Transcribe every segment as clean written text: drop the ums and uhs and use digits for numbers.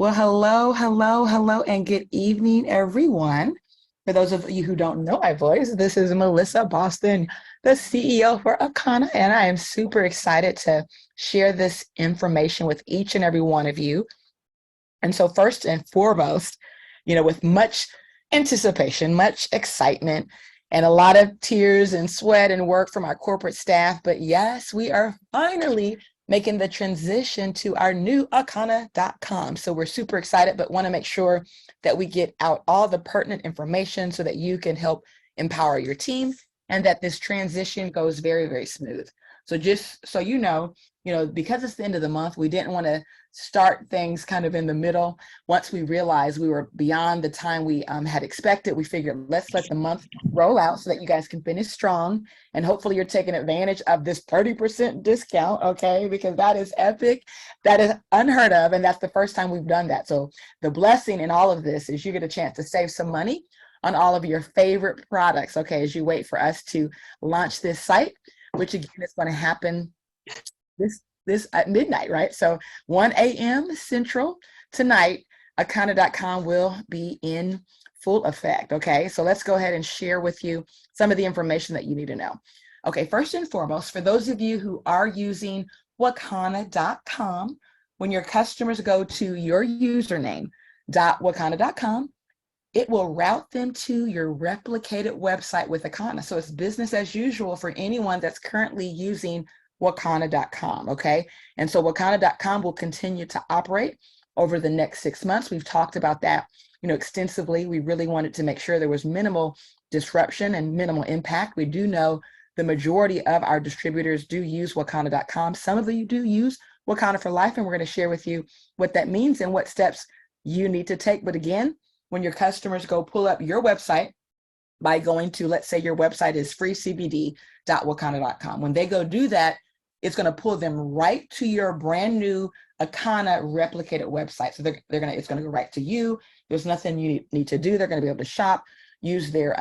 Well, hello, hello, hello, and good evening, everyone. For those of you who don't know my voice, this is Melissa Boston, the CEO for Akanna, and I am super excited to share this information with each and every one of you. And so, first and foremost, with much anticipation, much excitement, and a lot of tears and sweat and work from our corporate staff. But yes, we are finally making the transition to our new Akanna.com. So we're super excited, but want to make sure that we get out all the pertinent information so that you can help empower your team and that this transition goes very, very smooth. So just so because it's the end of the month, we didn't want to start things kind of in the middle. Once we realized we were beyond the time we had expected, we figured let's let the month roll out so that you guys can finish strong. And hopefully you're taking advantage of this 30% discount, okay? Because that is epic. That is unheard of. And that's the first time we've done that. So the blessing in all of this is you get a chance to save some money on all of your favorite products, okay, as you wait for us to launch this site, which again is going to happen this at midnight, right? So 1 a.m. Central tonight, Akanna.com will be in full effect, okay? So let's go ahead and share with you some of the information that you need to know. Okay, first and foremost, for those of you who are using Akanna.com, when your customers go to your username, .akanna.com, it will route them to your replicated website with Akanna. So it's business as usual for anyone that's currently using Akanna.com, okay? And so Akanna.com will continue to operate over the next 6 months. We've talked about that, extensively. We really wanted to make sure there was minimal disruption and minimal impact. We do know the majority of our distributors do use Akanna.com. Some of you do use Akanna for Life, and we're going to share with you what that means and what steps you need to take. But again, when your customers go pull up your website by going to, let's say your website is freecbd.akanna.com. When they go do that, it's going to pull them right to your brand new Akanna replicated website. So it's going to go right to you. There's nothing you need to do. They're going to be able to shop, use their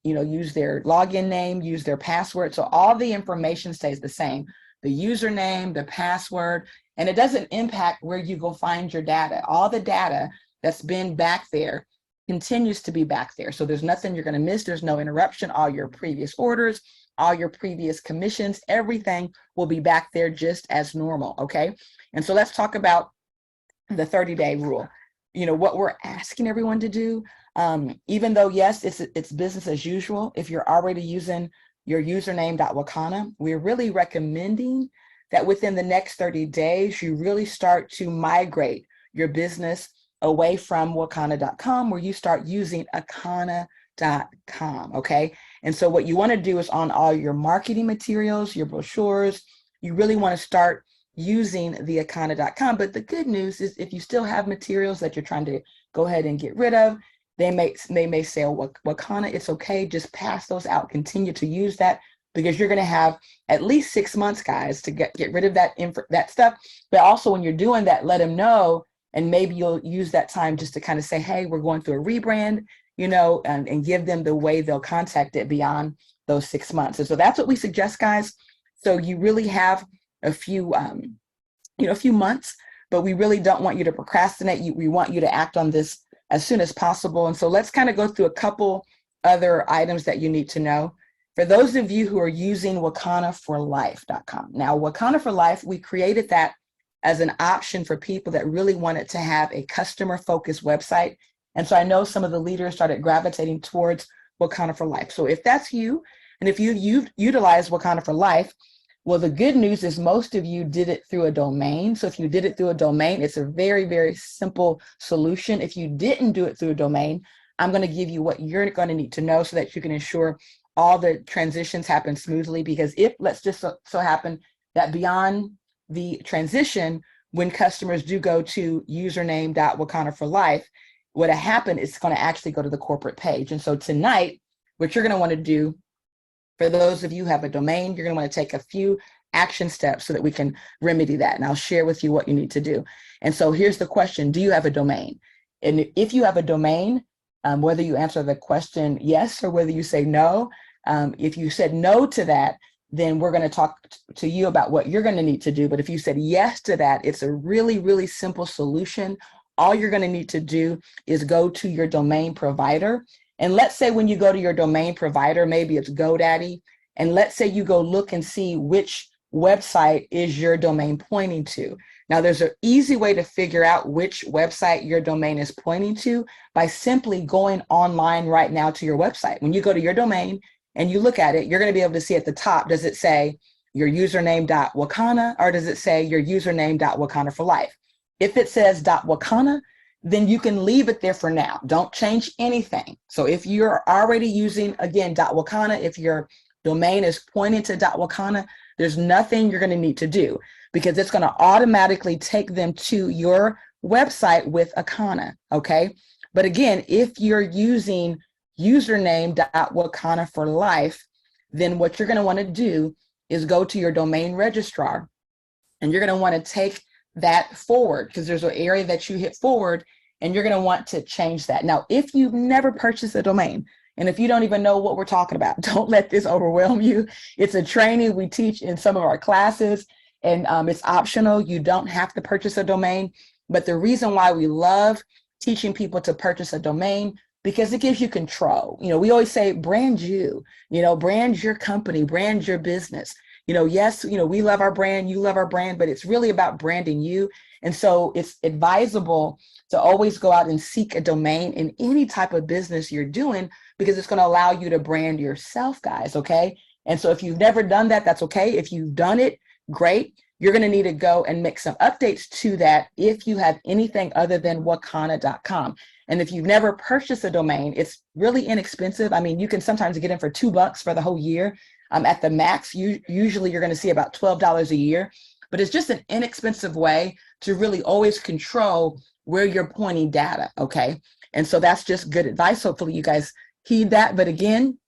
login name, use their password. So all the information stays the same. The username, the password, and it doesn't impact where you go find your data. All the data that's been back there continues to be back there. So there's nothing you're going to miss. There's no interruption. All your previous orders, all your previous commissions, everything will be back there just as normal, okay? And so let's talk about the 30-day rule. What we're asking everyone to do, even though, yes, it's business as usual, if you're already using your username.akanna, we're really recommending that within the next 30 days, you really start to migrate your business away from Akanna.com, where you start using Akanna.com, okay? And so what you want to do is on all your marketing materials, your brochures, you really want to start using the Akanna.com. But the good news is if you still have materials that you're trying to go ahead and get rid of, they may say, oh, Akanna, it's okay, just pass those out, continue to use that, because you're going to have at least 6 months, guys, to get rid of that stuff. But also when you're doing that, let them know. And maybe you'll use that time just to kind of say, hey, we're going through a rebrand, and give them the way they'll contact it beyond those 6 months. And so that's what we suggest, guys. So you really have a few months, but we really don't want you to procrastinate. We want you to act on this as soon as possible. And so let's kind of go through a couple other items that you need to know. For those of you who are using akannaforlife.com. Now, Akanna for Life, we created that as an option for people that really wanted to have a customer-focused website. And so I know some of the leaders started gravitating towards Akanna for Life. So if that's you, and if you've utilized Akanna for Life, well, the good news is most of you did it through a domain. So if you did it through a domain, it's a very, very simple solution. If you didn't do it through a domain, I'm going to give you what you're going to need to know so that you can ensure all the transitions happen smoothly. Because if, let's just so happen that beyond the transition, when customers do go to username.akanna for life, what happened is it's going to actually go to the corporate page. And so tonight, what you're going to want to do, for those of you who have a domain, you're going to want to take a few action steps so that we can remedy that. And I'll share with you what you need to do. And so here's the question: do you have a domain? And if you have a domain, whether you answer the question yes or whether you say no, if you said no to that, then we're going to talk to you about what you're going to need to do. But if you said yes to that, it's a really, really simple solution. all you're going to need to do is go to your domain provider. And let's say when you go to your domain provider, maybe it's GoDaddy, and let's say you go look and see which website is your domain pointing to. Now, there's an easy way to figure out which website your domain is pointing to by simply going online right now to your website. When you go to your domain and you look at it, you're going to be able to see at the top, does it say your username.wakana, or does it say your username.wakana for life? If it says .wakana, then you can leave it there for now. Don't change anything. So if you're already using, again, .wakana, if your domain is pointing to .wakana, there's nothing you're going to need to do because it's going to automatically take them to your website with Akanna, okay? But again, if you're using username.wakana for life, then what you're going to want to do is go to your domain registrar, and you're going to want to take that forward because there's an area that you hit forward, and you're going to want to change that. Now, if you've never purchased a domain, and if you don't even know what we're talking about, don't let this overwhelm you. It's a training we teach in some of our classes, and it's optional. You don't have to purchase a domain. But the reason why we love teaching people to purchase a domain, because it gives you control. You know, we always say brand you, brand your company, brand your business. Yes, we love our brand, you love our brand, but it's really about branding you. And so it's advisable to always go out and seek a domain in any type of business you're doing, because it's going to allow you to brand yourself, guys, okay? And so if you've never done that, that's okay. If you've done it, great. You're going to need to go and make some updates to that if you have anything other than wakana.com. And if you've never purchased a domain, it's really inexpensive. I mean, you can sometimes get in for $2 for the whole year. At the max, usually you're going to see about $12 a year, but it's just an inexpensive way to really always control where you're pointing data, okay? And so that's just good advice. Hopefully you guys heed that. But again,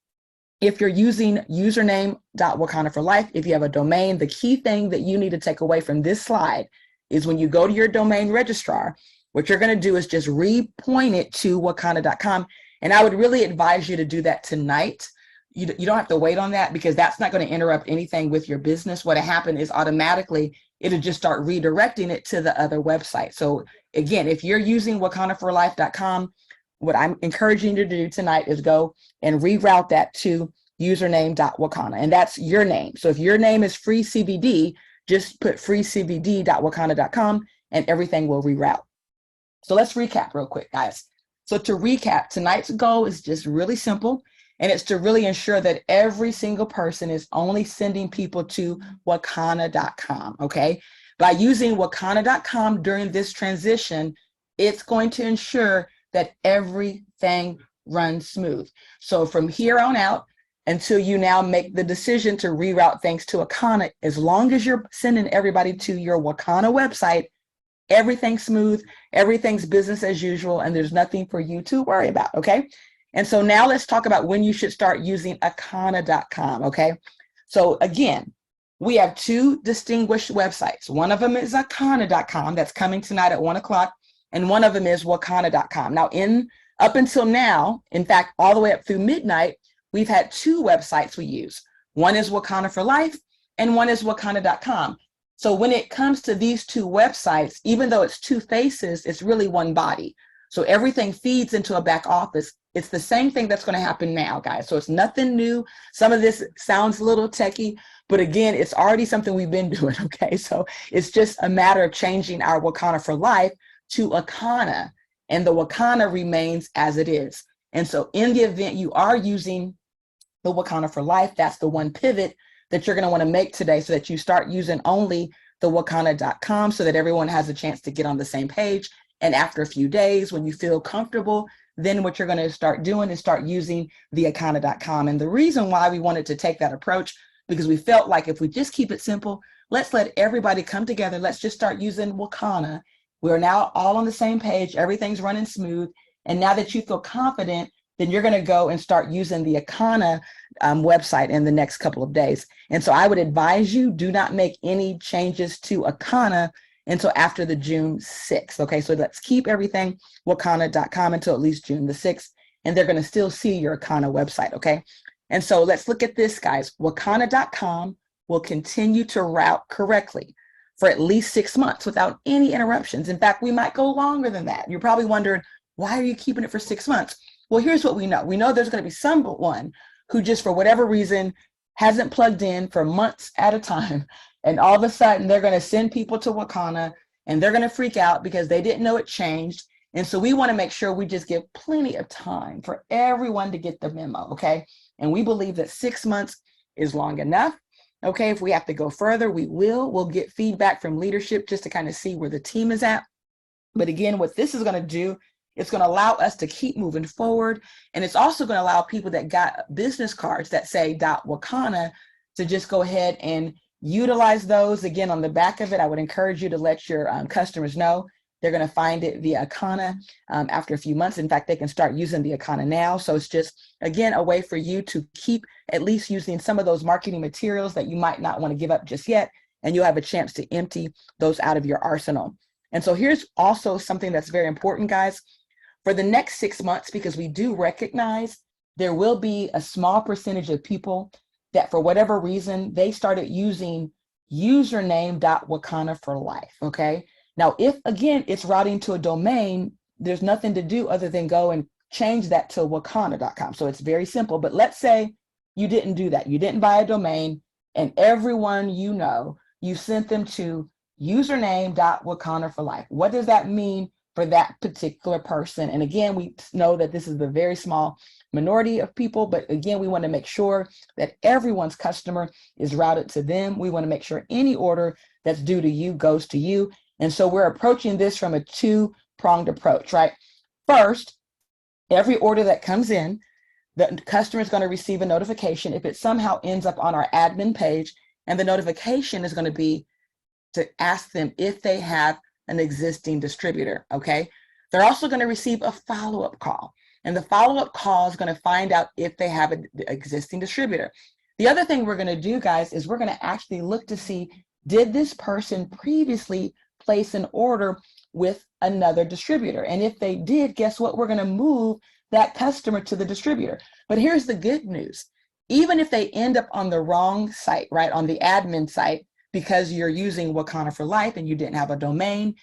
if you're using username.wakana for life, if you have a domain, the key thing that you need to take away from this slide is when you go to your domain registrar, what you're going to do is just repoint it to wakana.com. And I would really advise you to do that tonight. You don't have to wait on that, because that's not going to interrupt anything with your business. What'll happen is automatically it'll just start redirecting it to the other website. So again, if you're using wakanaforlife.com, what I'm encouraging you to do tonight is go and reroute that to username.wakana, and that's your name. So if your name is freecbd, just put freecbd.wakana.com and everything will reroute. So let's recap real quick, guys. So to recap, tonight's goal is just really simple, and it's to really ensure that every single person is only sending people to wakana.com, okay? By using wakana.com during this transition, it's going to ensure that everything runs smooth. So from here on out, until you now make the decision to reroute things to Akanna, as long as you're sending everybody to your Wakana website, everything's smooth, everything's business as usual, and there's nothing for you to worry about, okay? And so now let's talk about when you should start using Akanna.com, okay? So again, we have two distinguished websites. One of them is Akanna.com, that's coming tonight at 1 o'clock, and one of them is Wakana.com. Now, up until now, in fact, all the way up through midnight, we've had two websites we use. One is Wakana for Life, and one is Wakana.com. So when it comes to these two websites, even though it's two faces, it's really one body. So everything feeds into a back office. It's the same thing that's going to happen now, guys. So it's nothing new. Some of this sounds a little techie, but again, it's already something we've been doing, okay? So it's just a matter of changing our Wakana for Life to Akanna, and the Wakana remains as it is. And so in the event you are using the Wakana for Life, that's the one pivot that you're going to want to make today, so that you start using only the wakana.com, so that everyone has a chance to get on the same page. And after a few days, when you feel comfortable, then what you're going to start doing is start using the Akanna.com. And the reason why we wanted to take that approach, because we felt like if we just keep it simple, let's let everybody come together. Let's just start using Wakana. We're now all on the same page. Everything's running smooth. And now that you feel confident, then you're going to go and start using the Akanna website in the next couple of days. And so I would advise you, do not make any changes to Akanna until after the June 6th. Okay, so let's keep everything wakana.com until at least June the 6th, and they're going to still see your Akanna website. Okay, and so let's look at this, guys. Wakana.com will continue to route correctly for at least 6 months without any interruptions. In fact, we might go longer than that. You're probably wondering, why are you keeping it for 6 months? Well, here's what we know. We know there's going to be someone who just for whatever reason hasn't plugged in for months at a time. And all of a sudden they're going to send people to Akanna and they're going to freak out because they didn't know it changed. And so we want to make sure we just give plenty of time for everyone to get the memo, okay? And we believe that 6 months is long enough. Okay, if we have to go further, we will. We'll get feedback from leadership just to kind of see where the team is at. But again, what this is going to do, it's going to allow us to keep moving forward. And it's also going to allow people that got business cards that say .Akanna to just go ahead and utilize those. Again, on the back of it, I would encourage you to let your customers know. They're going to find it via Akanna after a few months. In fact, they can start using the Akanna now. So it's just, again, a way for you to keep at least using some of those marketing materials that you might not want to give up just yet. And you'll have a chance to empty those out of your arsenal. And so here's also something that's very important, guys. For the next 6 months, because we do recognize there will be a small percentage of people that for whatever reason, they started using username.Akanna for life, okay? Now, if, again, it's routing to a domain, there's nothing to do other than go and change that to Akanna.com. So it's very simple. But let's say you didn't do that. You didn't buy a domain, and everyone you know, you sent them to username.Akanna for life. What does that mean for that particular person? And again, we know that this is the very small minority of people, but again, we want to make sure that everyone's customer is routed to them. We want to make sure any order that's due to you goes to you. And so we're approaching this from a two-pronged approach, right? First, every order that comes in, the customer is going to receive a notification if it somehow ends up on our admin page, and the notification is going to be to ask them if they have an existing distributor, okay? They're also going to receive a follow-up call, and the follow-up call is going to find out if they have an existing distributor. The other thing we're going to do, guys, is we're going to actually look to see, did this person previously place an order with another distributor? And if they did, guess what? We're going to move that customer to the distributor. But here's the good news. Even if they end up on the wrong site, right, on the admin site, because you're using Akanna for life and you didn't have a domain,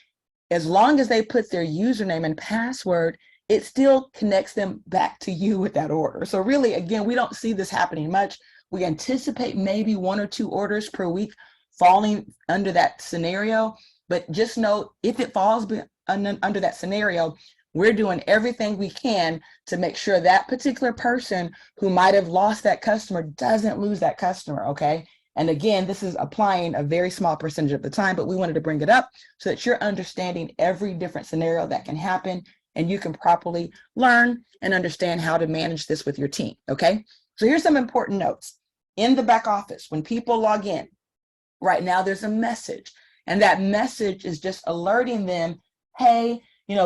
as long as they put their username and password, it still connects them back to you with that order. So really, again, we don't see this happening much. We anticipate maybe 1 or 2 orders per week falling under that scenario. But just know, if it falls under that scenario, we're doing everything we can to make sure that particular person who might have lost that customer doesn't lose that customer, okay? And again, this is applying a very small percentage of the time, but we wanted to bring it up so that you're understanding every different scenario that can happen, and you can properly learn and understand how to manage this with your team, okay? So here's some important notes. In the back office, when people log in, right now there's a message. And that message is just alerting them, hey,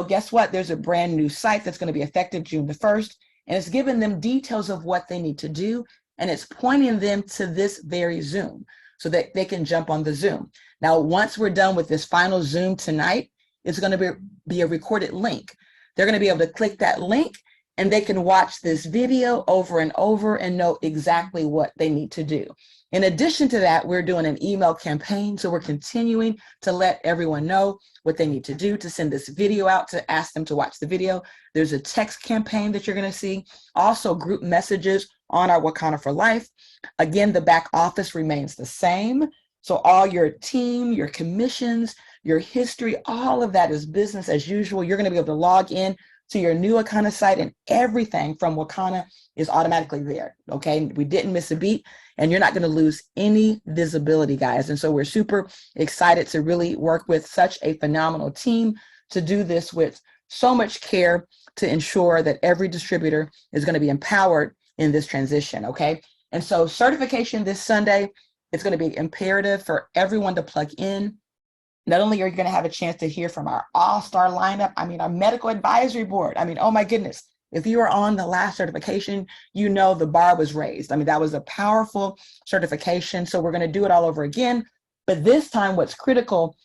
guess what? There's a brand new site that's going to be effective June the 1st. And it's giving them details of what they need to do. And it's pointing them to this very Zoom so that they can jump on the Zoom. Now, once we're done with this final Zoom tonight, it's going to be a recorded link. They're going to be able to click that link and they can watch this video over and over and know exactly what they need to do. In addition to that, we're doing an email campaign. So we're continuing to let everyone know what they need to do to send this video out, to ask them to watch the video. There's a text campaign that you're going to see. Also, group messages on our Akanna for Life. Again, the back office remains the same. So all your team, your commissions, your history, all of that is business as usual. You're going to be able to log in to your new Akanna site, and everything from Akanna is automatically there, okay? We didn't miss a beat, and you're not going to lose any visibility, guys. And so we're super excited to really work with such a phenomenal team to do this with so much care to ensure that every distributor is going to be empowered in this transition, okay? And so certification this Sunday, it's going to be imperative for everyone to plug in. Not only are you going to have a chance to hear from our all-star lineup, our medical advisory board. Oh my goodness. If you were on the last certification, the bar was raised. That was a powerful certification. So we're going to do it all over again. But this time, what's critical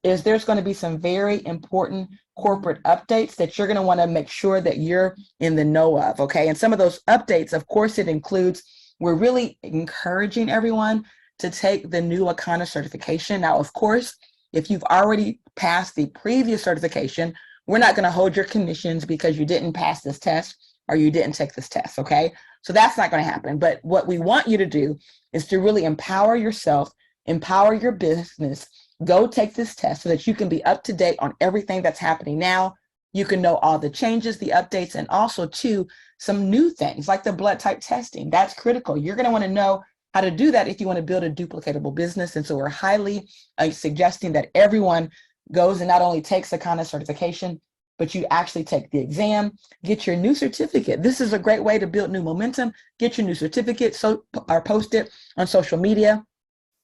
is there's going to be some very important corporate updates that you're going to want to make sure that you're in the know of, okay? And some of those updates, of course, it includes, we're really encouraging everyone to take the new Akanna certification. Now, of course, if you've already passed the previous certification, we're not going to hold your commissions because you didn't pass this test or you didn't take this test, okay? So that's not going to happen. But what we want you to do is to really empower yourself, empower your business, go take this test so that you can be up to date on everything that's happening now. You can know all the changes, the updates, and also too, some new things like the blood type testing. That's critical. You're going to want to know how to do that if you want to build a duplicatable business. And so we're highly suggesting that everyone goes and not only takes the Akanna certification, but you actually take the exam, get your new certificate. This is a great way to build new momentum. Get your new certificate or post it on social media.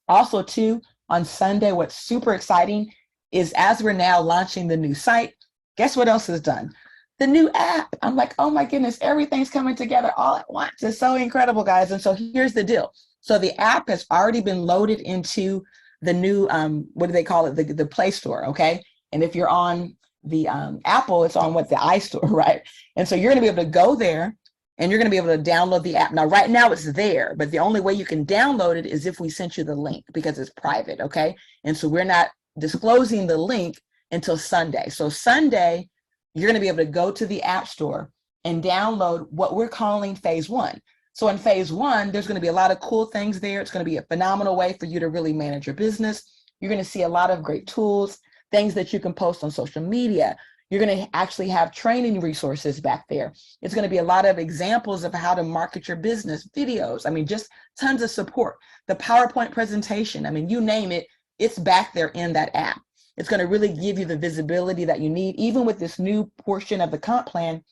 Also too, on Sunday, what's super exciting is as we're now launching the new site, guess what else is done? The new app. I'm like, oh my goodness, everything's coming together all at once. It's so incredible, guys. And so here's the deal. So the app has already been loaded into the new, what do they call it? The Play Store, okay? And if you're on the Apple, it's on the iStore, right? And so you're gonna be able to go there and you're gonna be able to download the app. Now, right now it's there, but the only way you can download it is if we sent you the link because it's private, okay? And so we're not disclosing the link until Sunday. So Sunday, you're gonna be able to go to the App Store and download what we're calling phase 1. So in phase 1, there's gonna be a lot of cool things there. It's gonna be a phenomenal way for you to really manage your business. You're gonna see a lot of great tools, things that you can post on social media. You're gonna actually have training resources back there. It's gonna be a lot of examples of how to market your business, videos. I mean, just tons of support. The PowerPoint presentation, I mean, you name it, it's back there in that app. It's gonna really give you the visibility that you need, even with this new portion of the comp plan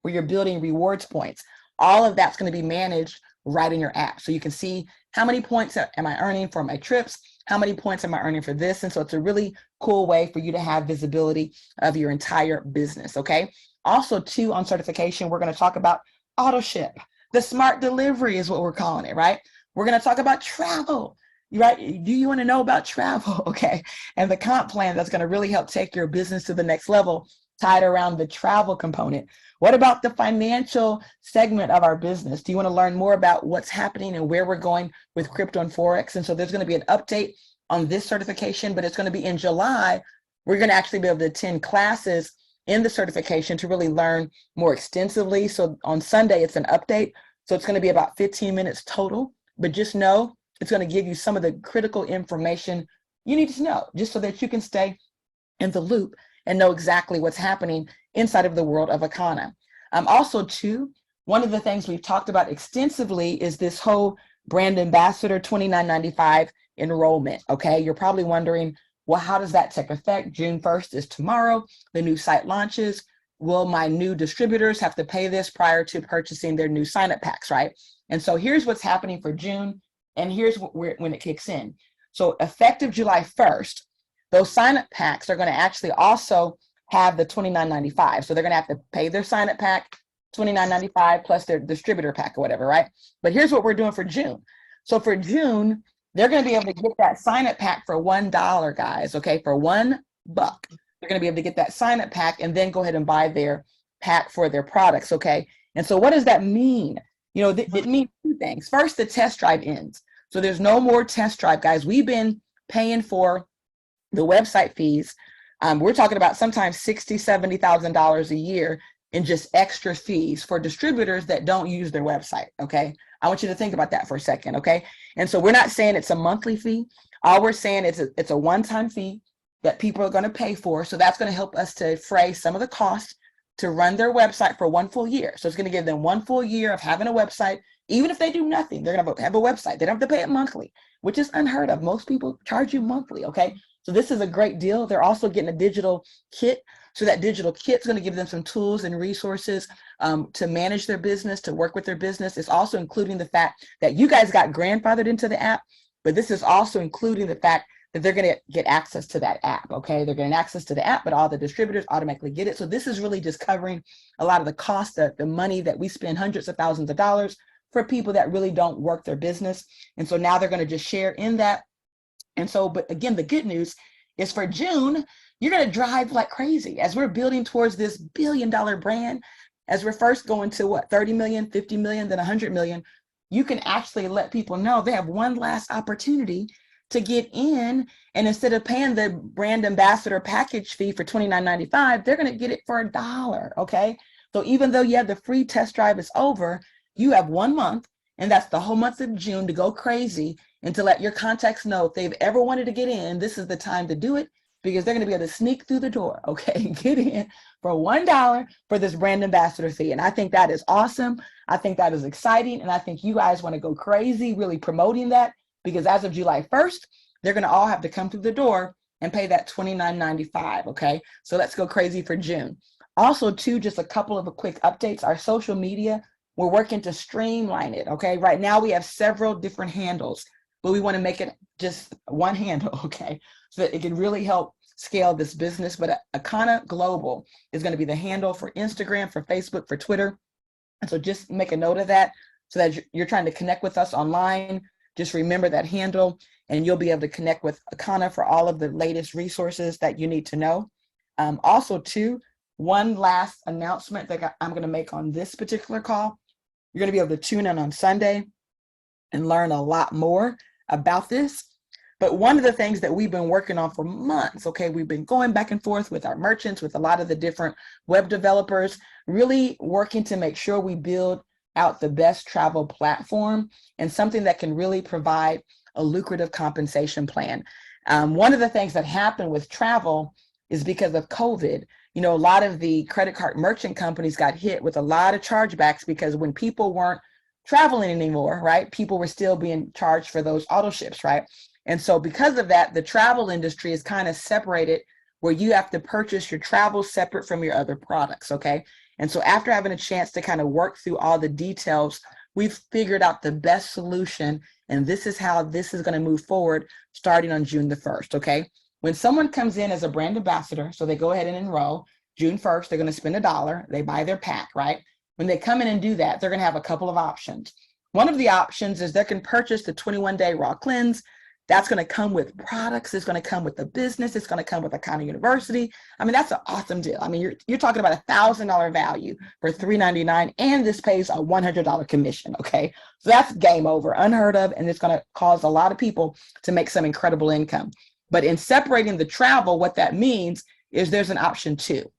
where you're building rewards points. All of that's going to be managed right in your app. So you can see how many points am I earning for my trips? How many points am I earning for this? And so it's a really cool way for you to have visibility of your entire business, okay? Also too, on certification, we're going to talk about auto ship. The smart delivery is what we're calling it, right? We're going to talk about travel, right? Do you want to know about travel? Okay. And the comp plan that's going to really help take your business to the next level, tied around the travel component. What about the financial segment of our business? Do you want to learn more about what's happening and where we're going with crypto and Forex? And so there's going to be an update on this certification, but it's going to be in July. We're going to actually be able to attend classes in the certification to really learn more extensively. So on Sunday, it's an update. So it's going to be about 15 minutes total, but just know it's going to give you some of the critical information you need to know just so that you can stay in the loop and know exactly what's happening inside of the world of Akanna. Also too, one of the things we've talked about extensively is this whole brand ambassador $29.95 enrollment, okay? You're probably wondering, well, how does that take effect? June 1st is tomorrow. The new site launches. Will my new distributors have to pay this prior to purchasing their new sign-up packs, right? And so here's what's happening for June, and here's when it kicks in. So effective July 1st, those sign-up packs are going to actually also have the $29.95. So they're going to have to pay their sign-up pack, $29.95 plus their distributor pack or whatever, right? But here's what we're doing for June. So for June, they're going to be able to get that sign-up pack for $1, guys, okay? For $1, they're going to be able to get that sign-up pack and then go ahead and buy their pack for their products, okay? And so what does that mean? You know, it means two things. First, the test drive ends. So there's no more test drive, guys. We've been paying for the website fees. We're talking about sometimes $60,000, $70,000 a year in just extra fees for distributors that don't use their website, okay? I want you to think about that for a second, okay? And so we're not saying it's a monthly fee. All we're saying is it's a one-time fee that people are gonna pay for. So that's gonna help us to defray some of the costs to run their website for one full year. So it's gonna give them one full year of having a website. Even if they do nothing, they're gonna have a website. They don't have to pay it monthly, which is unheard of. Most people charge you monthly, okay? So this is a great deal. They're also getting a digital kit. So that digital kit's going to give them some tools and resources to manage their business, to work with their business. It's also including the fact that you guys got grandfathered into the app, but this is also including the fact that they're going to get access to that app, okay? They're getting access to the app, but all the distributors automatically get it. So this is really just covering a lot of the cost, the money that we spend hundreds of thousands of dollars for people that really don't work their business. And so now they're going to just share in that. And so, but again, the good news is for June, you're going to drive like crazy as we're building towards this $1 billion brand. As we're first going to what, 30 million, 50 million, then 100 million. you can actually let people know they have one last opportunity to get in. And instead of paying the brand ambassador package fee for $29.95, they're going to get it for $1. Okay. So even though you have the free test drive is over, you have 1 month, and that's the whole month of June, to go crazy and to let your contacts know if they've ever wanted to get in, this is the time to do it, because they're going to be able to sneak through the door, okay, get in for $1 for this brand ambassador fee. And I think that is awesome. I think that is exciting. And I think you guys want to go crazy really promoting that, because as of July 1st, they're going to all have to come through the door and pay that $29.95, okay? So let's go crazy for June. Also, too, just a couple of quick updates. Our social media, we're working to streamline it, okay? Right now, we have several different handles, but we want to make it just one handle, okay? So that it can really help scale this business. But Akanna Global is going to be the handle for Instagram, for Facebook, for Twitter. And so just make a note of that, so that you're trying to connect with us online. Just remember that handle, and you'll be able to connect with Akanna for all of the latest resources that you need to know. Also, too, one last announcement that I'm going to make on this particular call. You're going to be able to tune in on Sunday and learn a lot more about this. But one of the things that we've been working on for months, okay, we've been going back and forth with our merchants, with a lot of the different web developers, really working to make sure we build out the best travel platform and something that can really provide a lucrative compensation plan. One of the things that happened with travel is because of COVID, you know, a lot of the credit card merchant companies got hit with a lot of chargebacks, because when people weren't traveling anymore, right, people were still being charged for those auto ships, right? And so because of that, the travel industry is kind of separated, where you have to purchase your travel separate from your other products, okay? And so after having a chance to kind of work through all the details, we've figured out the best solution, and this is how this is going to move forward starting on June the 1st, okay? When someone comes in as a brand ambassador, so they go ahead and enroll, June 1st, they're going to spend $1, they buy their pack, right? When they come in and do that, they're going to have a couple of options. One of the options is they can purchase the 21-day raw cleanse. That's going to come with products. It's going to come with the business. It's going to come with Akanna University. I mean, that's an awesome deal. I mean, you're talking about $1,000 value for $399, and this pays a $100 commission, okay? So that's game over, unheard of, and it's going to cause a lot of people to make some incredible income. But in separating the travel, what that means is there's an option 2.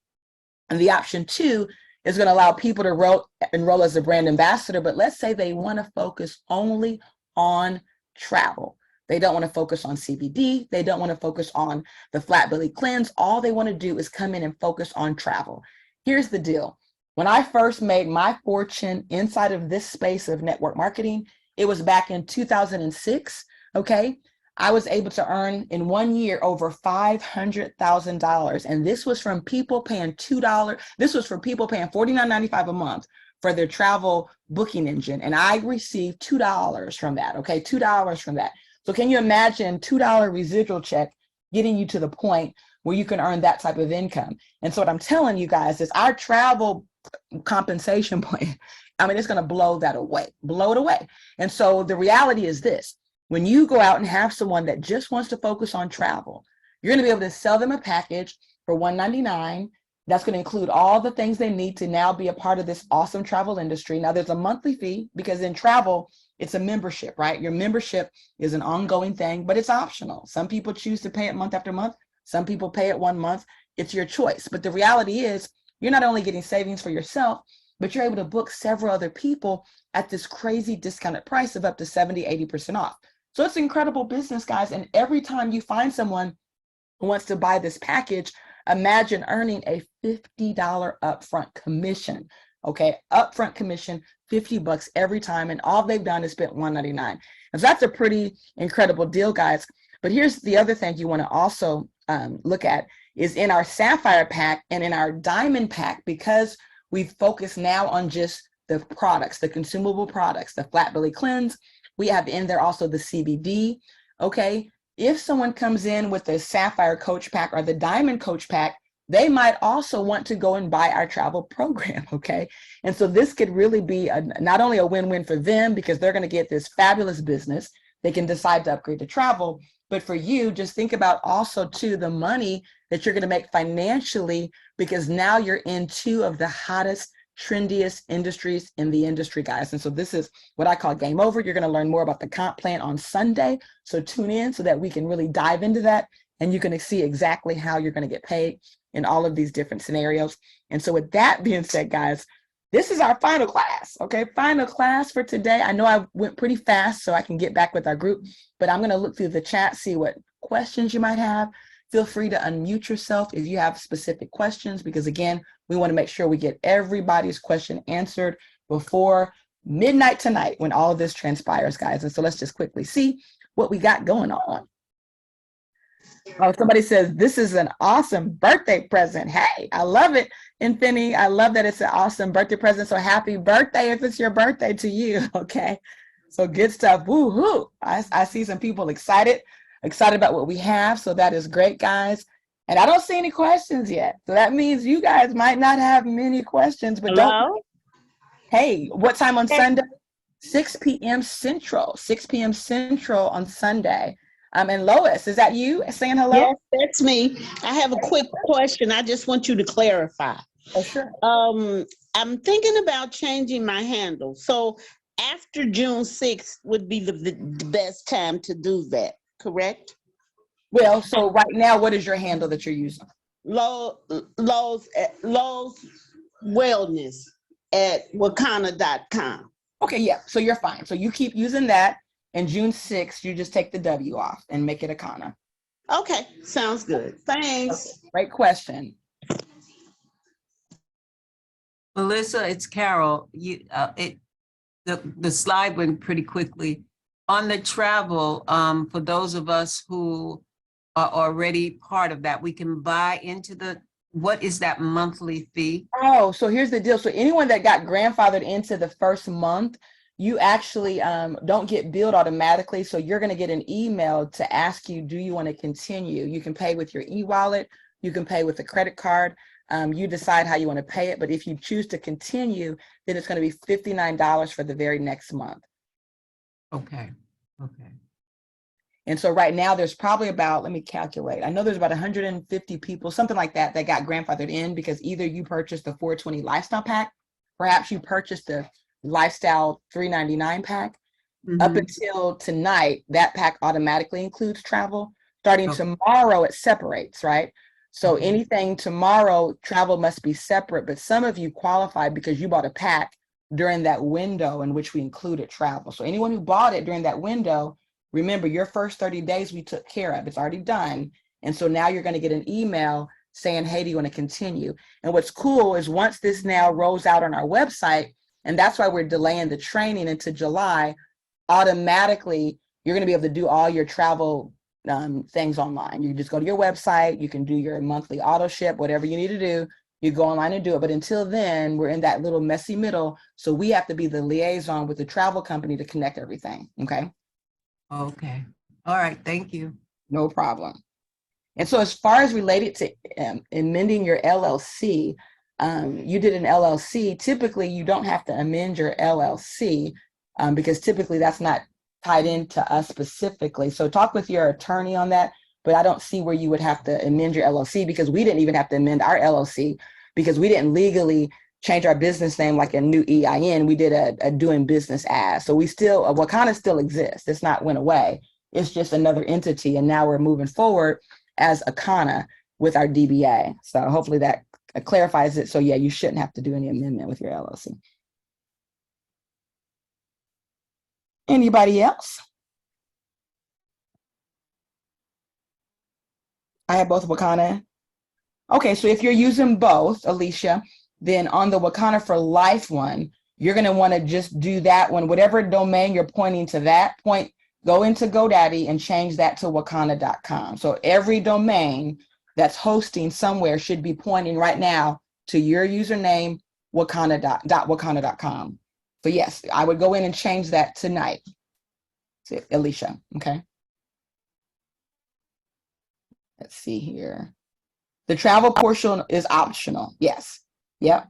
And the option 2 is going to allow people to enroll as a brand ambassador, but let's say they want to focus only on travel. They don't want to focus on CBD. They don't want to focus on the flat belly cleanse. All they want to do is come in and focus on travel. Here's the deal. When I first made my fortune inside of this space of network marketing, it was back in 2006, okay? I was able to earn in 1 year over $500,000. And this was from people paying $2. This was for people paying $49.95 a month for their travel booking engine. And I received $2 from that, okay? $2 from that. So can you imagine $2 residual check getting you to the point where you can earn that type of income? And so what I'm telling you guys is our travel compensation plan, I mean, it's going to blow that away, blow it away. And so the reality is this: when you go out and have someone that just wants to focus on travel, you're going to be able to sell them a package for $199. That's going to include all the things they need to now be a part of this awesome travel industry. Now, there's a monthly fee, because in travel, it's a membership, right? Your membership is an ongoing thing, but it's optional. Some people choose to pay it month after month. Some people pay it 1 month. It's your choice. But the reality is, you're not only getting savings for yourself, but you're able to book several other people at this crazy discounted price of up to 70, 80% off. So it's incredible business, guys. And every time you find someone who wants to buy this package, imagine earning a $50 upfront commission, okay? Upfront commission, $50 every time. And all they've done is spent $199. And so that's a pretty incredible deal, guys. But here's the other thing you want to also look at is in our Sapphire pack and in our Diamond pack, because we've focused now on just the products, the consumable products, the flat belly cleanse. We have in there also the CBD, okay? If someone comes in with the Sapphire Coach Pack or the Diamond Coach Pack, they might also want to go and buy our travel program, okay? And so this could really be not only a win-win for them, because they're going to get this fabulous business, they can decide to upgrade to travel, but for you, just think about also too the money that you're going to make financially, because now you're in 2 of the hottest trendiest industries in the industry, guys. And so this is what I call game over. You're going to learn more about the comp plan on Sunday. So tune in so that we can really dive into that and you can see exactly how you're going to get paid in all of these different scenarios. And so with that being said, guys, this is our final class, okay? Final class for today. I know I went pretty fast so I can get back with our group, but I'm gonna look through the chat, see what questions you might have. Feel free to unmute yourself if you have specific questions, because again, we wanna make sure we get everybody's question answered before midnight tonight when all of this transpires, guys. And so let's just quickly see what we got going on. Oh, somebody says, this is an awesome birthday present. Hey, I love it, Infinity. I love that it's an awesome birthday present. So happy birthday if it's your birthday to you, okay? So good stuff, woo-hoo. I see some people excited about what we have, so that is great, guys. And I don't see any questions yet. So that means you guys might not have many questions, but don't. Hey, what time on Sunday? 6 p.m. Central, 6 p.m. Central on Sunday. And Lois, is that you saying hello? Yes, that's me. I have a quick question. I just want you to clarify. Oh, sure. I'm thinking about changing my handle. So after June 6th would be the best time to do that, correct? Well, so right now, what is your handle that you're using? Lowe's Wellness at Akanna.com. Okay, yeah, so you're fine. So you keep using that. And June 6th, you just take the W off and make it Akanna. Okay, sounds good. Thanks. Okay, great question. Melissa, it's Carol. The slide went pretty quickly. On the travel, for those of us who are already part of that, we can buy into what is that monthly fee? Oh, so here's the deal. So anyone that got grandfathered into the first month, you actually don't get billed automatically. So you're going to get an email to ask you, do you want to continue? You can pay with your e-wallet. You can pay with a credit card. You decide how you want to pay it. But if you choose to continue, then it's going to be $59 for the very next month. Okay. Okay. And so right now there's probably about, let me calculate. I know there's about 150 people, something like that, that got grandfathered in because either you purchased the 420 lifestyle pack, perhaps you purchased the lifestyle $399 pack. Up until tonight, that pack automatically includes travel. Starting tomorrow, it separates, right? So anything tomorrow, travel must be separate, but some of you qualified because you bought a pack during that window in which we included travel. So anyone who bought it during that window, remember your first 30 days we took care of, it's already done. And so now you're gonna get an email saying, hey, do you wanna continue? And what's cool is once this now rolls out on our website, and that's why we're delaying the training into July, automatically, you're going to be able to do all your travel things online. You just go to your website, you can do your monthly auto ship, whatever you need to do, you go online and do it. But until then, we're in that little messy middle. So we have to be the liaison with the travel company to connect everything. Okay. Okay. All right. Thank you. No problem. And so as far as related to amending your LLC, you did an LLC, typically you don't have to amend your LLC because typically that's not tied into us specifically. So talk with your attorney on that, but I don't see where you would have to amend your LLC because we didn't even have to amend our LLC because we didn't legally change our business name like a new EIN. We did a doing business as. So we still, Akanna still exists. It's not went away. It's just another entity. And now we're moving forward as Akanna with our DBA. So hopefully that clarifies it. So yeah, you shouldn't have to do any amendment with your LLC. Anybody else? I have both Akanna. Okay, so if you're using both, Alicia, then on the Akanna for Life one, you're gonna wanna just do that one, whatever domain you're pointing to that point, go into GoDaddy and change that to Akanna.com. So every domain that's hosting somewhere should be pointing right now to your username, Akanna.com. So yes, I would go in and change that tonight. So, Alicia, okay. Let's see here. The travel portion is optional, yes, yep.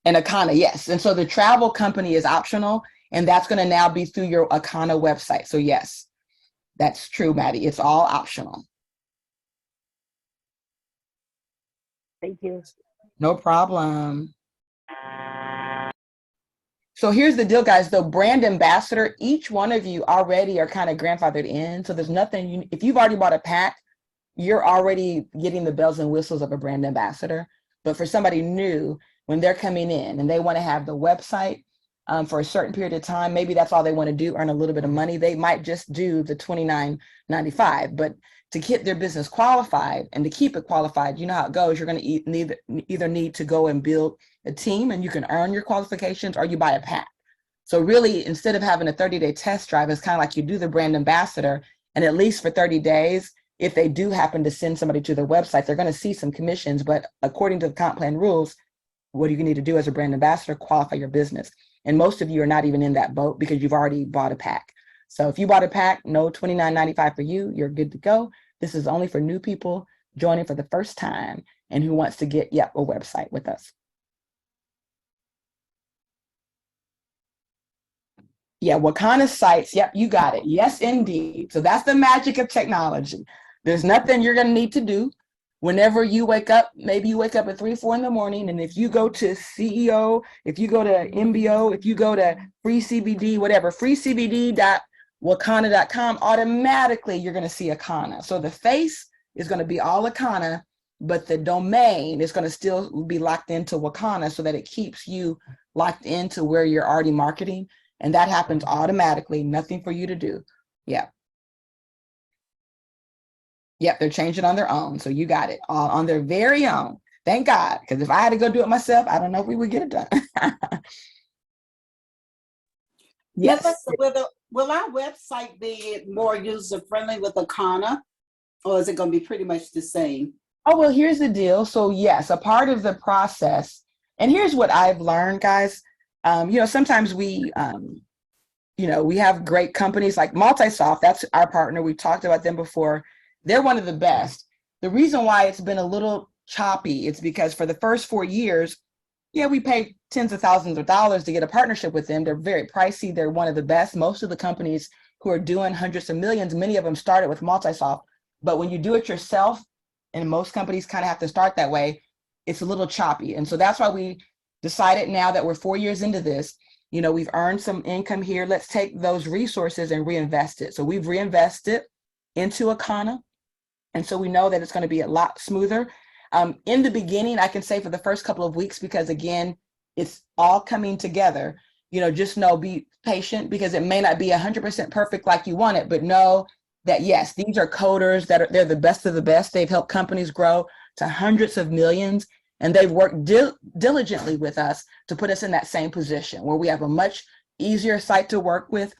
And Akanna, yes. And so the travel company is optional, and that's gonna now be through your Akanna website. So yes, that's true, Maddie, it's all optional. Thank you. No problem. So here's the deal, guys. The brand ambassador, each one of you already are kind of grandfathered in. So there's nothing, if you've already bought a pack, you're already getting the bells and whistles of a brand ambassador. But for somebody new, when they're coming in and they want to have the website for a certain period of time, maybe that's all they want to do, earn a little bit of money. They might just do the $29.95. But to get their business qualified and to keep it qualified, you know how it goes. You're going to either need to go and build a team and you can earn your qualifications, or you buy a pack. So really, instead of having a 30-day test drive, it's kind of like you do the brand ambassador, and at least for 30 days, if they do happen to send somebody to their website, they're going to see some commissions. But according to the comp plan rules, what do you need to do as a brand ambassador? Qualify your business. And most of you are not even in that boat because you've already bought a pack. So if you bought a pack, no $29.95 for you, you're good to go. This is only for new people joining for the first time and who wants to get, a website with us. Yeah, Wakana sites. Yep, you got it. Yes, indeed. So that's the magic of technology. There's nothing you're going to need to do. Whenever you wake up, maybe you wake up at 3, 4 in the morning, and if you go to CEO, if you go to MBO, if you go to free CBD, whatever, freecbd.wakana.com, automatically you're going to see Akanna. So the face is going to be all Akanna, but the domain is going to still be locked into Wakana so that it keeps you locked into where you're already marketing. And that happens automatically, nothing for you to do. Yeah. Yep, they're changing on their own. So you got it, all on their very own. Thank God, because if I had to go do it myself, I don't know if we would get it done. Yes. Melissa, will our website be more user-friendly with Akanna, or is it going to be pretty much the same? Oh, well, here's the deal. So yes, a part of the process, and here's what I've learned, guys. Sometimes we have great companies like Multisoft. That's our partner. We talked about them before. They're one of the best. The reason why it's been a little choppy is because for the first 4 years, we paid tens of thousands of dollars to get a partnership with them. They're very pricey. They're one of the best. Most of the companies who are doing hundreds of millions, many of them started with Multisoft. But when you do it yourself, and most companies kind of have to start that way, it's a little choppy. And so that's why we decided, now that we're 4 years into this, we've earned some income here. Let's take those resources and reinvest it. So we've reinvested into Akanna. And so we know that it's going to be a lot smoother. In the beginning, I can say for the first couple of weeks, because again, it's all coming together, just be patient, because it may not be 100% perfect like you want it, but know that yes, these are coders they're the best of the best. They've helped companies grow to hundreds of millions, and they've worked diligently with us to put us in that same position where we have a much easier site to work with.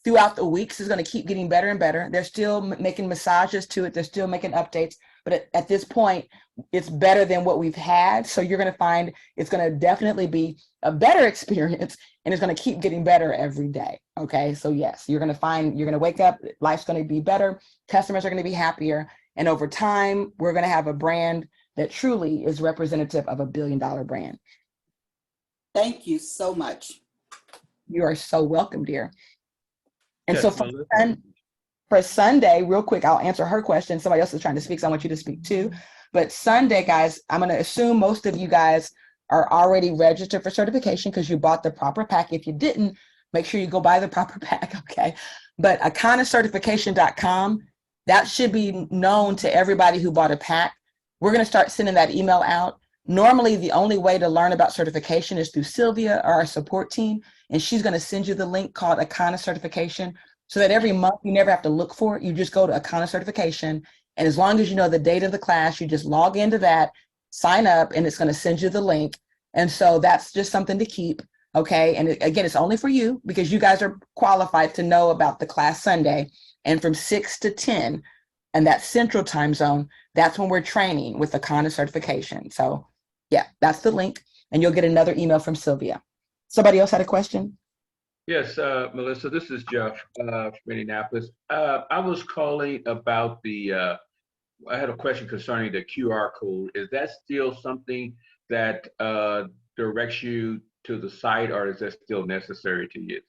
Throughout the weeks, is going to keep getting better and better. They're still making massages to it. They're still making updates. But at this point, it's better than what we've had. So you're going to find it's going to definitely be a better experience, and it's going to keep getting better every day. Okay. So yes, you're going to wake up, life's going to be better. Customers are going to be happier. And over time, we're going to have a brand that truly is representative of $1 billion brand. Thank you so much. You are so welcome, dear. And Yes, so for Sunday, real quick, I'll answer her question. Somebody else is trying to speak, so I want you to speak too. But Sunday, guys, I'm going to assume most of you guys are already registered for certification because you bought the proper pack. If you didn't, make sure you go buy the proper pack, okay? But akannacertification.com, that should be known to everybody who bought a pack. We're going to start sending that email out. Normally, the only way to learn about certification is through Sylvia, or our support team, and she's going to send you the link called Akanna Certification, so that every month you never have to look for it. You just go to Akanna Certification, and as long as you know the date of the class, you just log into that, sign up, and it's going to send you the link. And so that's just something to keep, okay? And again, it's only for you because you guys are qualified to know about the class Sunday, and from 6 to 10, and that central time zone, that's when we're training with Akanna Certification. So yeah, that's the link, and you'll get another email from Sylvia. Somebody else had a question? Yes, Melissa, this is Jeff from Indianapolis. I was calling about I had a question concerning the QR code. Is that still something that directs you to the site, or is that still necessary to use?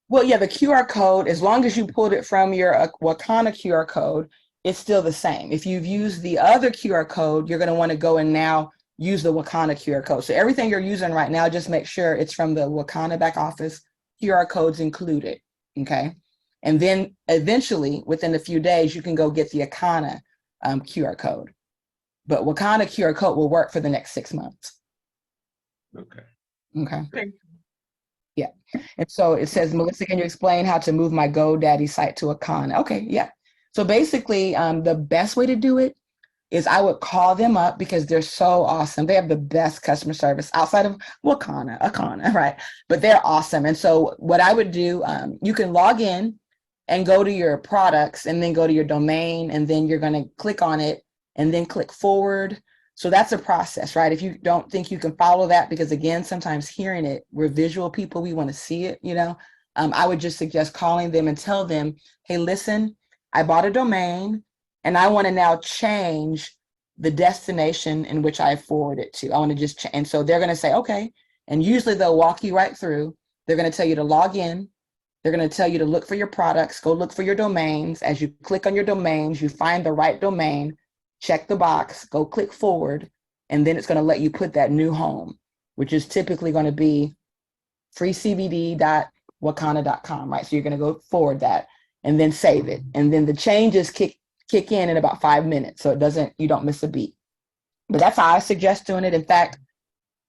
Well, yeah, the QR code, as long as you pulled it from your Akanna QR code, it's still the same. If you've used the other QR code, you're going to want to go and now use the Wakana QR code. So everything you're using right now, just make sure it's from the Wakana back office, QR codes included, okay? And then eventually, within a few days, you can go get the Akanna QR code. But Wakana QR code will work for the next 6 months. Okay. Okay. Yeah. And so it says, Melissa, can you explain how to move my GoDaddy site to Akanna? Okay, yeah. So basically, the best way to do it is I would call them up because they're so awesome. They have the best customer service outside of Akanna, right? But they're awesome. And so what I would do, you can log in and go to your products and then go to your domain, and then you're going to click on it and then click forward. So that's a process, right? If you don't think you can follow that, because again, sometimes hearing it, we're visual people, we want to see it, I would just suggest calling them and tell them, hey, listen, I bought a domain and I want to now change the destination in which I forward it to. I want to just change. And so they're going to say, okay. And usually they'll walk you right through. They're going to tell you to log in. They're going to tell you to look for your products, go look for your domains. As you click on your domains, you find the right domain, check the box, go click forward, and then it's going to let you put that new home, which is typically going to be freecbd.wakana.com, right? So you're going to go forward that and then save it. And then the changes kick in about 5 minutes. So you don't miss a beat. But that's how I suggest doing it. In fact,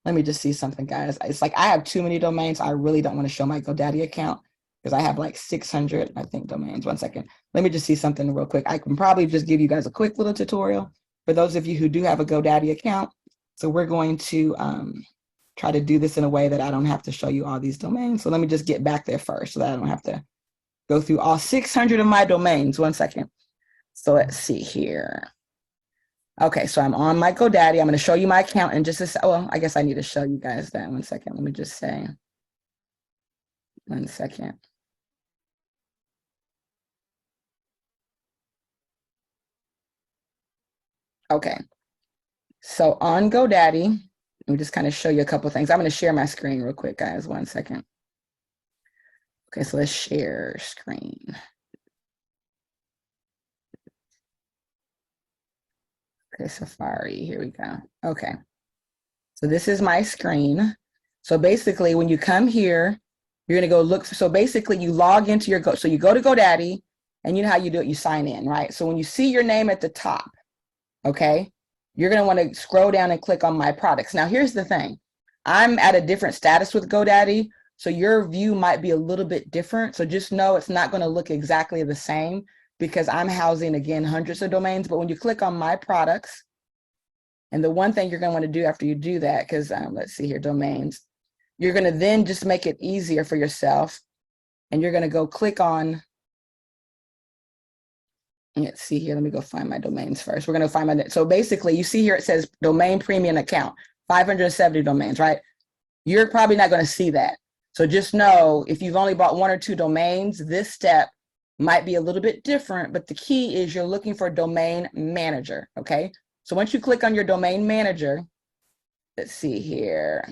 let me just see something, guys. It's like I have too many domains. I really don't want to show my GoDaddy account because I have like 600, I think, domains. 1 second. Let me just see something real quick. I can probably just give you guys a quick little tutorial for those of you who do have a GoDaddy account. So we're going to try to do this in a way that I don't have to show you all these domains. So let me just get back there first so that I don't have to go through all 600 of my domains. 1 second. So let's see here. Okay, so I'm on my GoDaddy. I'm going to show you my account in just a second. Well, I guess I need to show you guys that. 1 second. Let me just say. 1 second. Okay. So on GoDaddy, let me just kind of show you a couple things. I'm going to share my screen real quick, guys. 1 second. Okay, so let's share screen. Okay, Safari, here we go. Okay, so this is my screen. So basically when you come here, you're gonna go look, so basically you log into your, so you go to GoDaddy, and you know how you do it, you sign in, right? So when you see your name at the top, okay, you're gonna wanna scroll down and click on my products. Now here's the thing, I'm at a different status with GoDaddy, so your view might be a little bit different. So just know it's not gonna look exactly the same because I'm housing, again, hundreds of domains. But when you click on my products, and the one thing you're going to want to do after you do that, because let's see here, domains, you're going to then just make it easier for yourself. And you're going to go click on, let's see here, let me go find my domains first. We're going to find my, so basically you see here, it says domain premium account, 570 domains, right? You're probably not going to see that. So just know if you've only bought 1 or 2 domains, this step might be a little bit different, but the key is you're looking for domain manager, okay? So once you click on your domain manager, let's see here,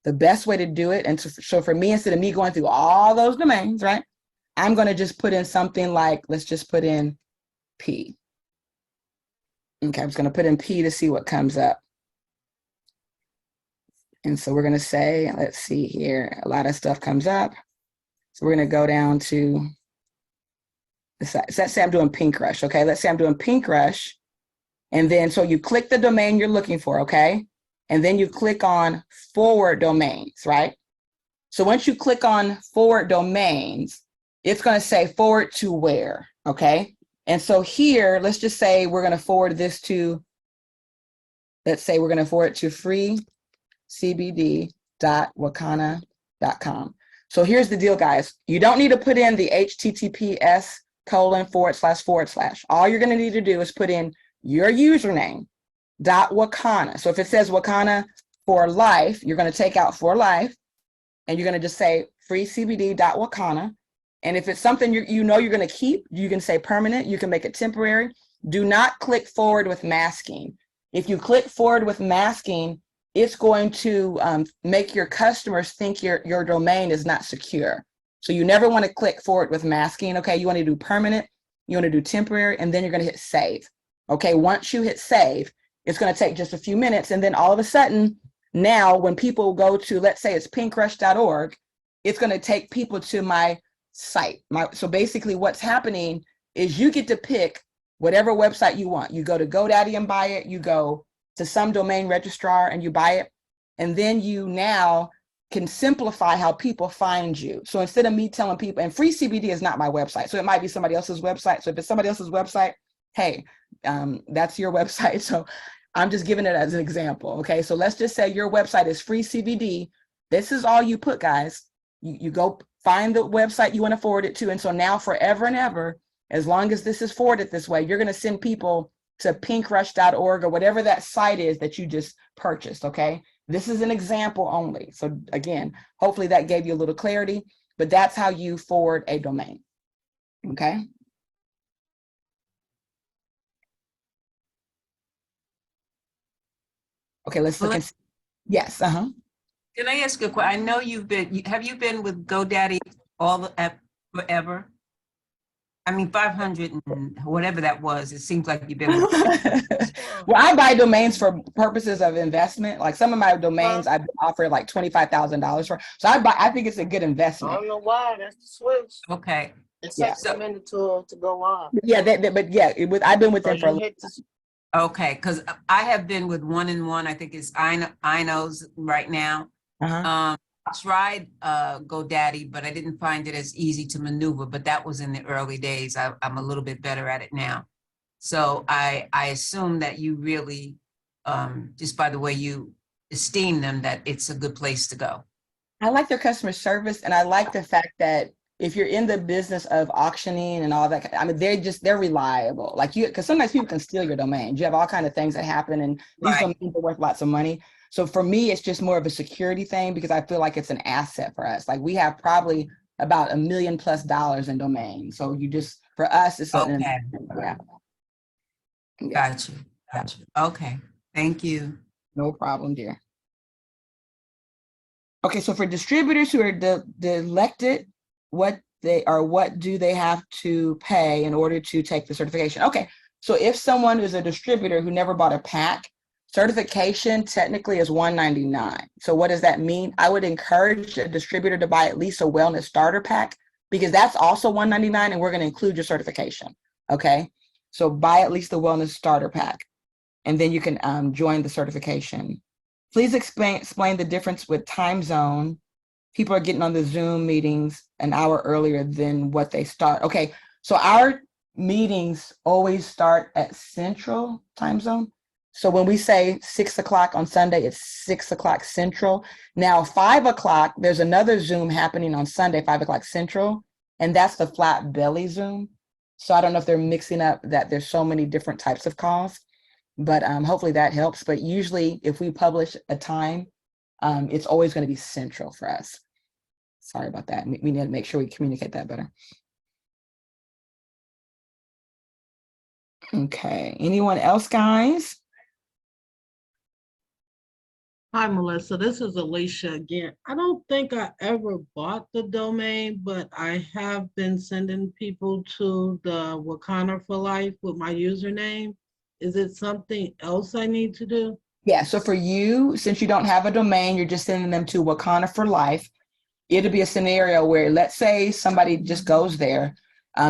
the best way to do it, and so for me, instead of me going through all those domains, right, I'm going to just put in something like, let's just put in P. Okay, I'm just going to put in P to see what comes up. And so we're going to say, let's see here, a lot of stuff comes up. So we're going to go down to, let's say I'm doing Pink Rush, okay? Let's say I'm doing Pink Rush. And then, so you click the domain you're looking for, okay? And then you click on forward domains, right? So once you click on forward domains, it's going to say forward to where, okay? And so here, let's just say we're going to forward this to, let's say we're going to forward to freecbd.wakana.com. So here's the deal, guys. You don't need to put in the https://. All you're going to need to do is put in your username, .wakana. So if it says Wakana for life, you're going to take out for life, and you're going to just say freecbd.wakana. And if it's something you know you're going to keep, you can say permanent. You can make it temporary. Do not click forward with masking. If you click forward with masking, it's going to make your customers think your domain is not secure. So you never want to click forward with masking, okay? You want to do permanent, you want to do temporary, and then you're going to hit save. Okay, once you hit save, It's going to take just a few minutes. And then all of a sudden, now when people go to, let's say it's pinkrush.org, it's going to take people to my site. So basically what's happening is you get to pick whatever website you want. You go to GoDaddy and buy it. You go to some domain registrar and you buy it. And then you now can simplify how people find you. So instead of me telling people, and Free CBD is not my website, so it might be somebody else's website. So if it's somebody else's website, hey, that's your website. So I'm just giving it as an example. Okay, so let's just say your website is Free CBD. This is all you put, guys. You go find the website you want to forward it to. And so now forever and ever, as long as this is forwarded this way, you're going to send people to pinkrush.org or whatever that site is that you just purchased. Okay, this is an example only. So again, hopefully that gave you a little clarity, but that's how you forward a domain. Okay. Okay, let's look and yes. Can I ask a question? I know have you been with GoDaddy forever? I mean, 500 and whatever that was, it seems like you've been with Well, I buy domains for purposes of investment. Like some of my domains I've offered like $25,000 for. So I think it's a good investment. I don't know why. That's the switch. Okay. It takes a minute to go off. Yeah, but yeah, I've been with them for Okay, because I have been with 1&1. I think it's Inos right now. I tried GoDaddy, but I didn't find it as easy to maneuver. But that was in the early days. I'm a little bit better at it now. So I assume that you really, just by the way you esteem them, that it's a good place to go. I like their customer service, and I like the fact that if you're in the business of auctioning and all that, I mean, they're reliable. Like because sometimes people can steal your domains. You have all kinds of things that happen, and these domains are worth lots of money. So for me, it's just more of a security thing because I feel like it's an asset for us. Like we have probably about $1 million+ in domains. So for us, it's okay. Yeah. Gotcha. Okay. Thank you. No problem, dear. Okay, so for distributors who are elected, what do they have to pay in order to take the certification? Okay, so if someone is a distributor who never bought a pack, certification technically is $199. So what does that mean? I would encourage a distributor to buy at least a wellness starter pack because that's also $199 and we're going to include your certification. Okay, so buy at least the wellness starter pack and then you can join the certification. Please explain the difference with time zone. People are getting on the Zoom meetings an hour earlier than what they start. Okay, so our meetings always start at Central time zone. So when we say 6 o'clock on Sunday, it's 6 o'clock Central. Now 5 o'clock, there's another Zoom happening on Sunday, 5 o'clock Central, and that's the flat belly Zoom. So I don't know if they're mixing up that there's so many different types of calls, but hopefully that helps. But usually if we publish a time, it's always going to be Central for us. Sorry about that. We need to make sure we communicate that better. Okay, anyone else, guys? Hi, Melissa. This is Alicia again. I don't think I ever bought the domain, but I have been sending people to the Akanna for Life with my username. Is it something else I need to do? Yeah, so for you, since you don't have a domain, you're just sending them to Akanna for Life. It'll be a scenario where, let's say somebody just goes there.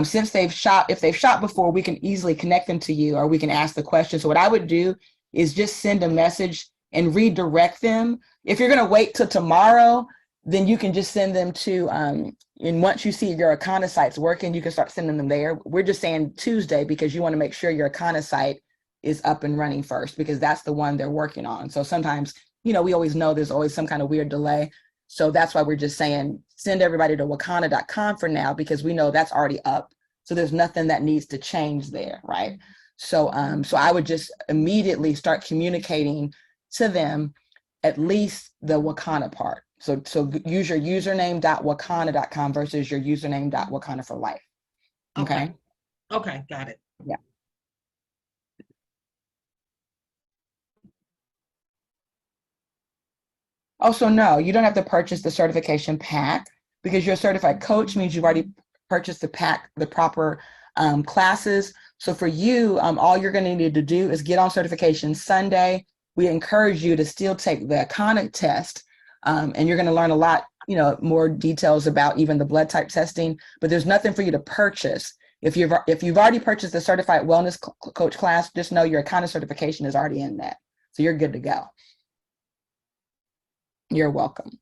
Since if they've shopped before, we can easily connect them to you or we can ask the question. So what I would do is just send a message and redirect them. If you're going to wait till tomorrow, then you can just send them to, and once you see your Akanna site's working, you can start sending them there. We're just saying Tuesday because you want to make sure your Akanna site is up and running first because that's the one they're working on. So sometimes, we always know there's always some kind of weird delay. So that's why we're just saying, send everybody to akanna.com for now, because we know that's already up. So there's nothing that needs to change there, right? So I would just immediately start communicating to them at least the Akanna part. So use your username.akanna.com versus your username.akanna for life. Okay. Okay, got it. Yeah. Also, no, you don't have to purchase the certification pack because you're a certified coach means you've already purchased the pack, the proper classes. So for you, all you're going to need to do is get on certification Sunday. We encourage you to still take the Akanna test, and you're going to learn a lot, more details about even the blood type testing. But there's nothing for you to purchase. If you've already purchased the certified wellness coach class, just know your Akanna certification is already in that, so you're good to go. You're welcome.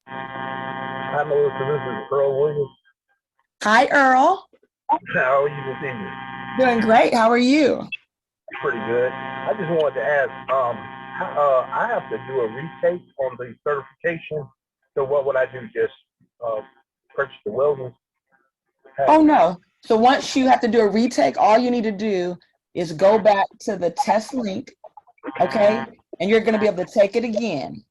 Hi, Melissa. This is Earl Williams. Hi, Earl. How are you this evening? Doing great. How are you? Pretty good. I just wanted to ask, I have to do a retake on the certification. So what would I do? Just purchase the wellness? Oh, no. So once you have to do a retake, all you need to do is go back to the test link, okay? And you're going to be able to take it again.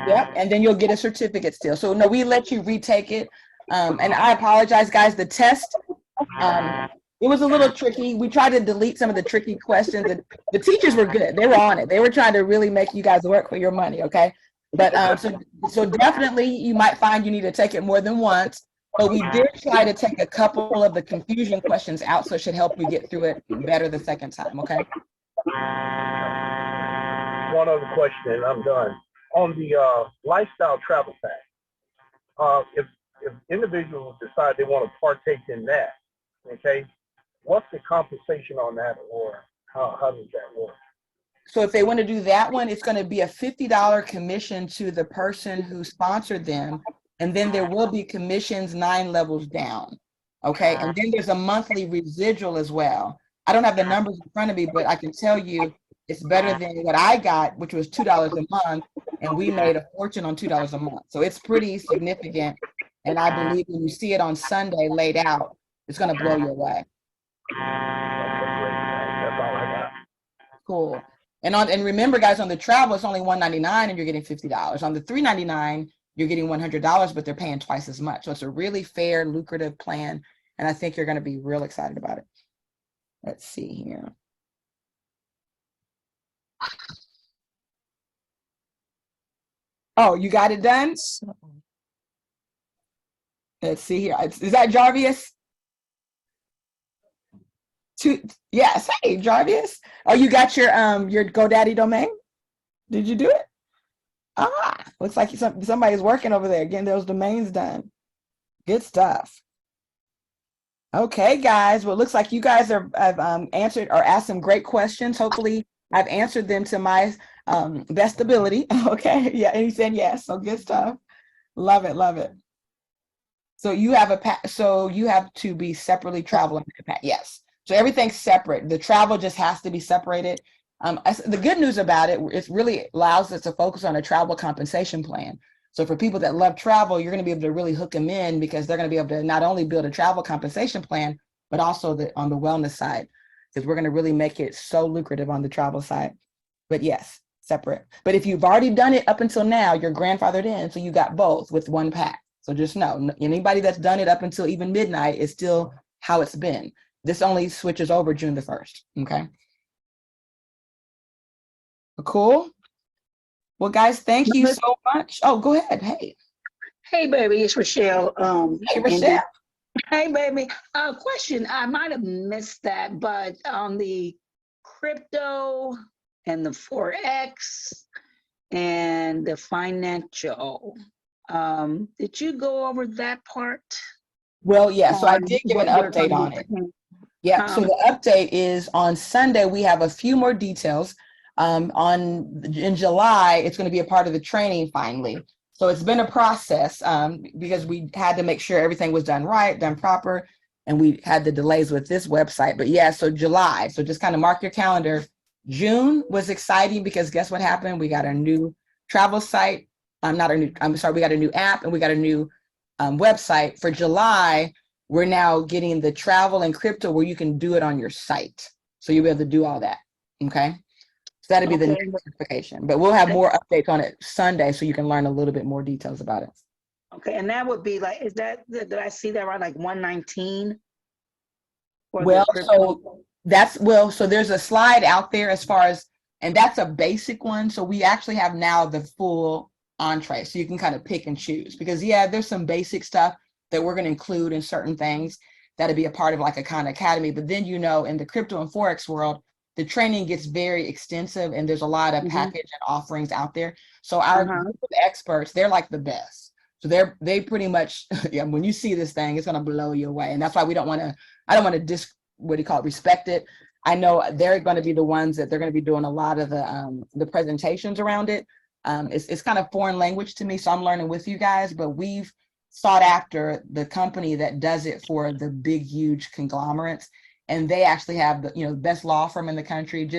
Yep, and then you'll get a certificate still. So no, we let you retake it. And I apologize, guys. The test, it was a little tricky. We tried to delete some of the tricky questions. And the teachers were good. They were on it. They were trying to really make you guys work for your money, okay? But so definitely you might find you need to take it more than once. But we did try to take a couple of the confusion questions out, so it should help you get through it better the second time, okay? One other question, and I'm done. On the lifestyle travel pack, if individuals decide they want to partake in that, okay, what's the compensation on that, or how does that work? So if they want to do that one, it's going to be a $50 commission to the person who sponsored them. And then there will be commissions 9 levels down. Okay. And then there's a monthly residual as well. I don't have the numbers in front of me, but I can tell you it's better than what I got, which was $2 a month. And we made a fortune on $2 a month. So it's pretty significant. And I believe when you see it on Sunday laid out, it's going to blow you away. That's all I got. Cool. And remember, guys, on the travel, it's only $199 and you're getting $50. On the $399, you're getting $100, but they're paying twice as much. So it's a really fair, lucrative plan. And I think you're going to be real excited about it. Let's see here. Oh, you got it done? Let's see here. Is that Jarvis? Yes. Hey, Jarvis. Oh, you got your GoDaddy domain? Did you do it? Ah, looks like somebody's working over there getting those domains done. Good stuff. Okay, guys. Well, it looks like you guys have answered or asked some great questions. Hopefully, I've answered them to my best ability. Okay. Yeah, and he said yes. So good stuff. Love it. Love it. So you have so you have to be separately traveling. Yes. So everything's separate. The travel just has to be separated. The good news about it, it really allows us to focus on a travel compensation plan. So for people that love travel, you're going to be able to really hook them in, because they're going to be able to not only build a travel compensation plan, but also on the wellness side, because we're going to really make it so lucrative on the travel side. But yes, separate. But if you've already done it up until now, you're grandfathered in. So you got both with one pack. So just know, anybody that's done it up until even midnight is still how it's been. This only switches over June the 1st. Okay. Cool. Well, guys, thank you so much. Oh, go ahead. Hey. Hey, baby, it's Rochelle. Hey, Rochelle. Hey, baby. Question. I might have missed that, but on the crypto and the Forex and the financial, did you go over that part? Well, yeah. So I did give an update on it. Yeah. So the update is on Sunday. We have a few more details. In July, it's going to be a part of the training finally. So it's been a process because we had to make sure everything was done right, done proper, and we had the delays with this website. But yeah, so July. So just kind of mark your calendar. June was exciting because guess what happened? We got a new travel site. We got a new app, and we got a new website. For July, we're now getting the travel and crypto where you can do it on your site. So you'll be able to do all that. Okay. So that'll be the next certification, but we'll have more updates on it Sunday, so you can learn a little bit more details about it. Okay, and that would be like, did I see that right? Like 119? Well, so there's a slide out there as far as, and that's a basic one. So we actually have now the full entree, so you can kind of pick and choose, because yeah, there's some basic stuff that we're going to include in certain things. that'll be a part of like a Khan Academy. But then, you know, in the crypto and Forex world, the training gets very extensive and there's a lot of package and offerings out there. So our group of experts, they're like the best. So they pretty much, yeah, when you see this thing, it's going to blow you away. And that's why I don't want to what do you call it, respect it. I know they're going to be the ones that they're going to be doing a lot of the presentations around it. It's kind of foreign language to me, so I'm learning with you guys, but we've sought after the company that does it for the big, huge conglomerates. And they actually have the, you know, best law firm in the country.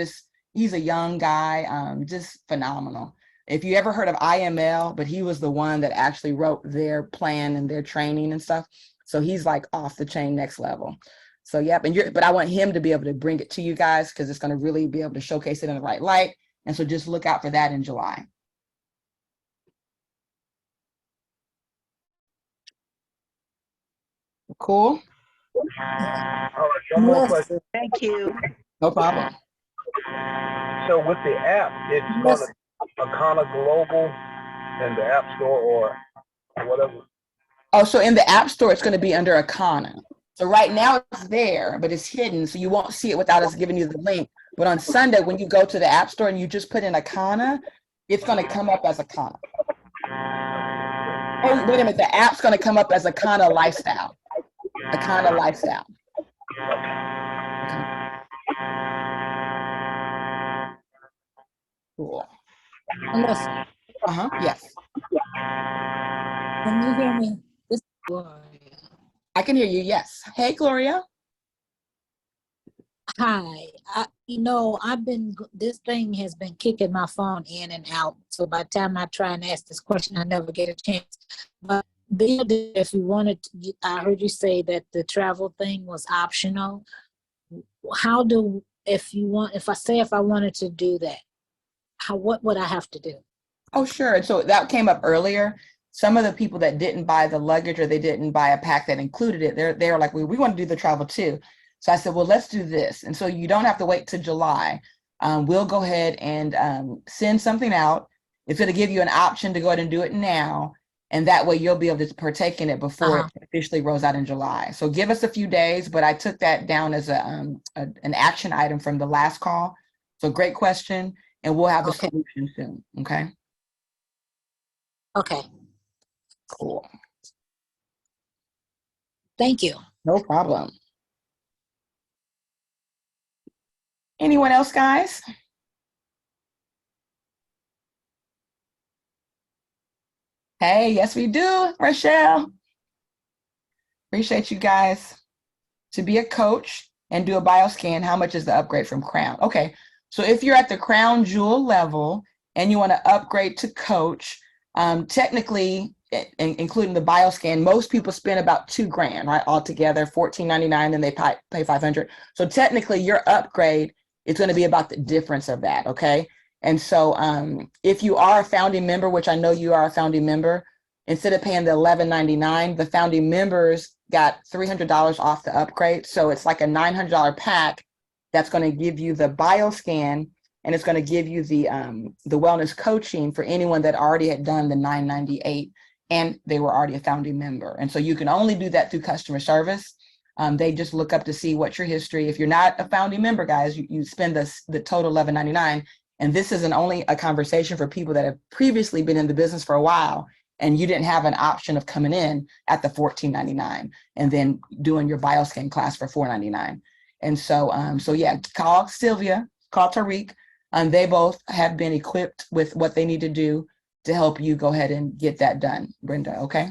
He's a young guy, just phenomenal. If you ever heard of IML, but he was the one that actually wrote their plan and their training and stuff. So he's like off the chain next level. So yep, but I want him to be able to bring it to you guys because it's going to really be able to showcase it in the right light. And so just look out for that in July. Cool. All right, one more question. Thank you. No problem. So with the app, it's going to Akanna Global in the App Store or whatever. Oh, so in the App Store, it's going to be under Akanna. So right now it's there, but it's hidden, so you won't see it without us giving you the link. But on Sunday, when you go to the App Store and you just put in Akanna, it's going to come up as Akanna. Oh, wait a minute, the app's going to come up as Akanna Lifestyle. Akanna Lifestyle. Okay. Cool. Melissa, Yes. can you hear me? This is Gloria. I can hear you, yes. Hey, Gloria. Hi. This thing has been kicking my phone in and out. So by the time I try and ask this question, I never get a chance. But Bill, if you wanted to, I heard you say that the travel thing was optional. If I wanted to do that, what would I have to do? Oh, sure. So that came up earlier. Some of the people that didn't buy the luggage or they didn't buy a pack that included it, they're like, we want to do the travel too. So I said, well, let's do this. And so you don't have to wait till July. We'll go ahead and send something out. It's going to give you an option to go ahead and do it now. And that way you'll be able to partake in it before it officially rolls out in July. So give us a few days, but I took that down as an action item from the last call. So great question. And we'll have a solution soon. Okay. Okay. Cool. Thank you. No problem. Anyone else, guys? Hey, yes, we do, Rochelle. Appreciate you guys. To be a coach and do a bioscan, how much is the upgrade from Crown? Okay, so if you're at the Crown Jewel level and you want to upgrade to coach, technically, including the bioscan, most people spend about $2,000, right? Altogether, $1,499, and they pay $500. So technically, your upgrade is going to be about the difference of that, okay? And so if you are a founding member, which I know you are a founding member, instead of paying the $1,199, the founding members got $300 off the upgrade. So it's like a $900 pack that's going to give you the bioscan, and it's going to give you the wellness coaching for anyone that already had done the $998 and they were already a founding member. And so you can only do that through customer service. They just look up to see what's your history. If you're not a founding member, guys, you spend the total $1,199. And this isn't only a conversation for people that have previously been in the business for a while and you didn't have an option of coming in at the $1,499 and then doing your bioscan class for $499. And so, yeah, call Sylvia, call Tariq. They both have been equipped with what they need to do to help you go ahead and get that done, Brenda, okay?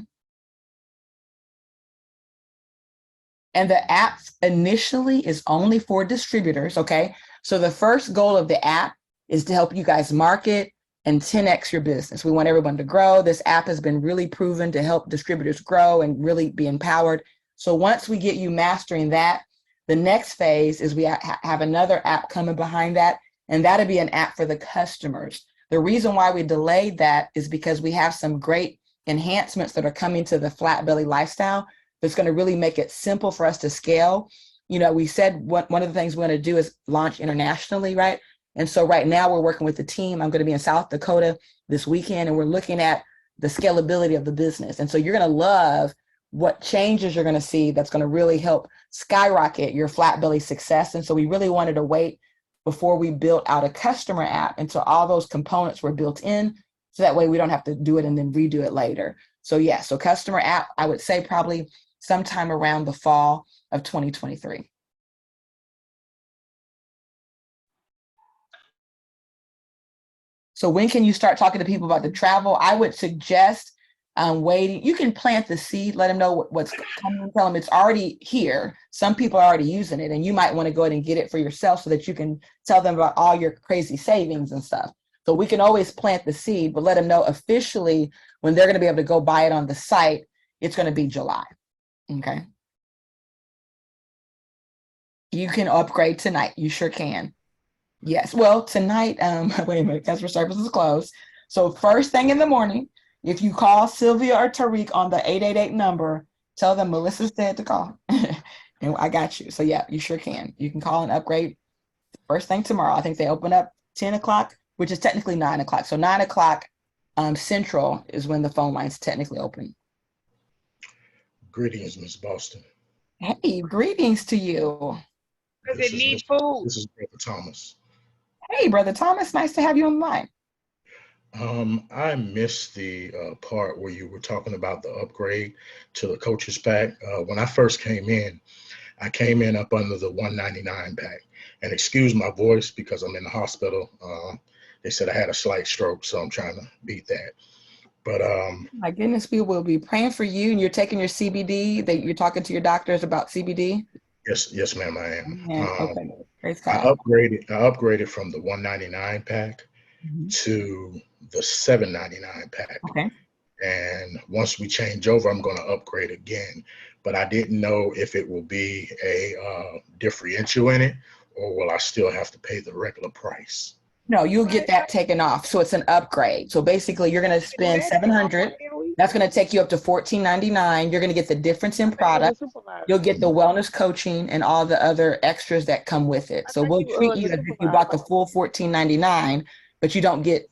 And the app initially is only for distributors, okay? So the first goal of the app is to help you guys market and 10x your business. We want everyone to grow. This app has been really proven to help distributors grow and really be empowered. So once we get you mastering that, the next phase is we have another app coming behind that, and that'll be an app for the customers. The reason why we delayed that is because we have some great enhancements that are coming to the flat belly lifestyle that's going to really make it simple for us to scale. You know, we said one of the things we're going to do is launch internationally, right? And so right now we're working with the team. I'm going to be in South Dakota this weekend, and we're looking at the scalability of the business. And so you're going to love what changes you're going to see that's going to really help skyrocket your flat belly success. And so we really wanted to wait before we built out a customer app until all those components were built in. So that way we don't have to do it and then redo it later. So yeah, so customer app, I would say probably sometime around the fall of 2023. So when can you start talking to people about the travel? I would suggest waiting. You can plant the seed, let them know what's coming, tell them it's already here. Some people are already using it, and you might want to go ahead and get it for yourself so that you can tell them about all your crazy savings and stuff. So we can always plant the seed, but let them know officially when they're going to be able to go buy it on the site, it's going to be July. Okay. You can upgrade tonight. You sure can. Yes. Well, tonight, wait a minute, customer service is closed. So first thing in the morning, if you call Sylvia or Tariq on the 888 number, tell them Melissa said to call. And I got you. So yeah, you sure can. You can call and upgrade first thing tomorrow. I think they open up 10 o'clock, which is technically 9 o'clock. So 9 o'clock Central is when the phone lines technically open. Greetings, Miss Boston. Hey, greetings to you. Does it need food? This is Brother Thomas. Hey, Brother Thomas, nice to have you on the line. I missed the part where you were talking about the upgrade to the coaches pack. When I first came in, I came in up under the 199 pack. And excuse my voice because I'm in the hospital. They said I had a slight stroke, so I'm trying to beat that. But my goodness, we will be praying for you. And you're taking your CBD. That you're talking to your doctors about CBD. Yes, ma'am, I am. Okay, praise I God. upgraded from the 199 pack to the 799 pack. Okay. And once we change over, I'm going to upgrade again. But I didn't know if it will be a differential in it, or will I still have to pay the regular price? No, you'll get that taken off. So it's an upgrade. So basically you're going to spend $700. That's going to take you up to $14.99. You're going to get the difference in product. You'll get the wellness coaching and all the other extras that come with it. So we'll treat you as if you bought the full $14.99, but you don't get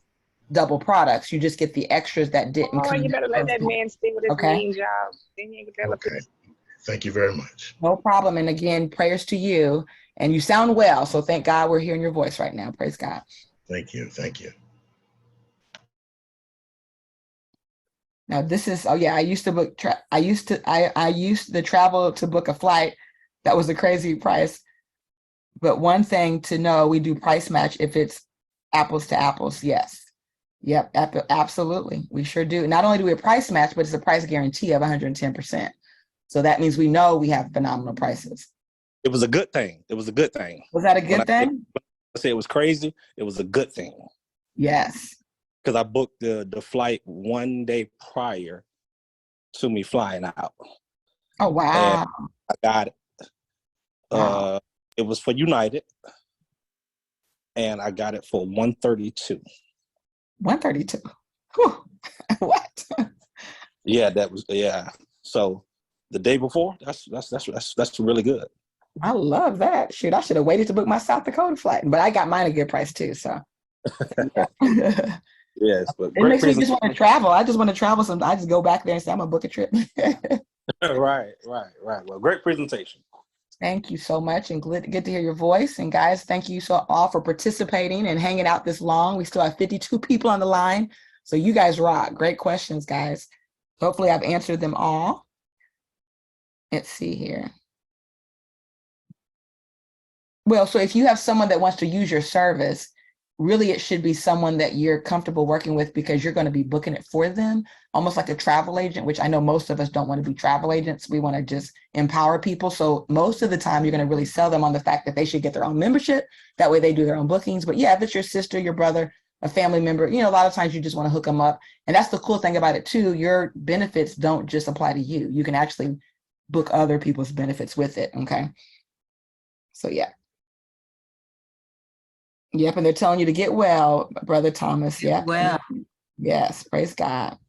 double products. You just get the extras that didn't come. You better let that man stay with his mean job. Okay. Thank you very much. No problem. And again, prayers to you. And you sound well. So thank God we're hearing your voice right now. Praise God. Thank you. Thank you. Now this is, oh yeah, I used the travel to book a flight. That was a crazy price. But one thing to know, we do price match if it's apples to apples. Yes. Yep. Absolutely. We sure do. Not only do we a price match, but it's a price guarantee of 110%. So that means we know we have phenomenal prices. It was a good thing. It was a good thing. Was that a good thing? I say it was crazy. It was a good thing. Yes. Because I booked the flight 1 day prior to me flying out. Oh, wow. And I got it. Wow. It was for United. And I got it for 132. 132. Whew. What? Yeah, So the day before, that's really good. I love that. Shoot, I should have waited to book my South Dakota flight, but I got mine a good price too. So yes, but it makes me just want to travel. I just want to travel. I just go back there and say I'm gonna book a trip. Right. Well, great presentation. Thank you so much, and good to hear your voice. And guys, thank you so all for participating and hanging out this long. We still have 52 people on the line, so you guys rock. Great questions, guys. Hopefully, I've answered them all. Let's see here. Well, so if you have someone that wants to use your service, really it should be someone that you're comfortable working with because you're going to be booking it for them, almost like a travel agent, which I know most of us don't want to be travel agents. We want to just empower people. So most of the time, you're going to really sell them on the fact that they should get their own membership. That way they do their own bookings. But yeah, if it's your sister, your brother, a family member, a lot of times you just want to hook them up. And that's the cool thing about it too. Your benefits don't just apply to you. You can actually book other people's benefits with it. Okay. So yeah. Yep, and they're telling you to get well, Brother Thomas. Yeah. Well. Yes, praise God.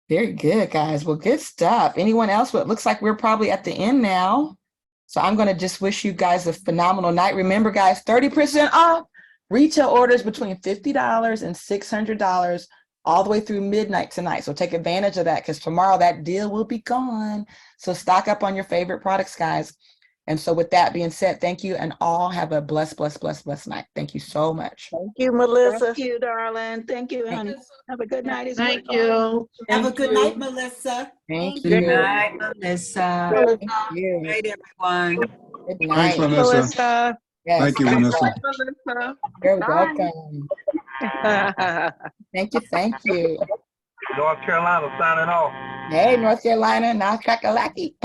Very good, guys. Well, good stuff. Anyone else? Well, it looks like we're probably at the end now. So I'm going to just wish you guys a phenomenal night. Remember, guys, 30% off retail orders between $50 and $600 all the way through midnight tonight. So take advantage of that because tomorrow that deal will be gone. So stock up on your favorite products, guys. And so with that being said, thank you and all have a blessed, blessed, blessed, blessed night. Thank you so much. Thank you, Melissa. Thank you, darling. Thank you, honey. Have a good night as well. Thank you. Have a Thank good you. night, Melissa. Thank Good you. night, Melissa. Thank you. Good night, everyone. Good Thanks, night. Vanessa. Melissa. Yes, Thank you, God Vanessa. bless. You're welcome. Thank you. Thank you. North Carolina signing off. Hey, North Carolina, now crack-a-lacky.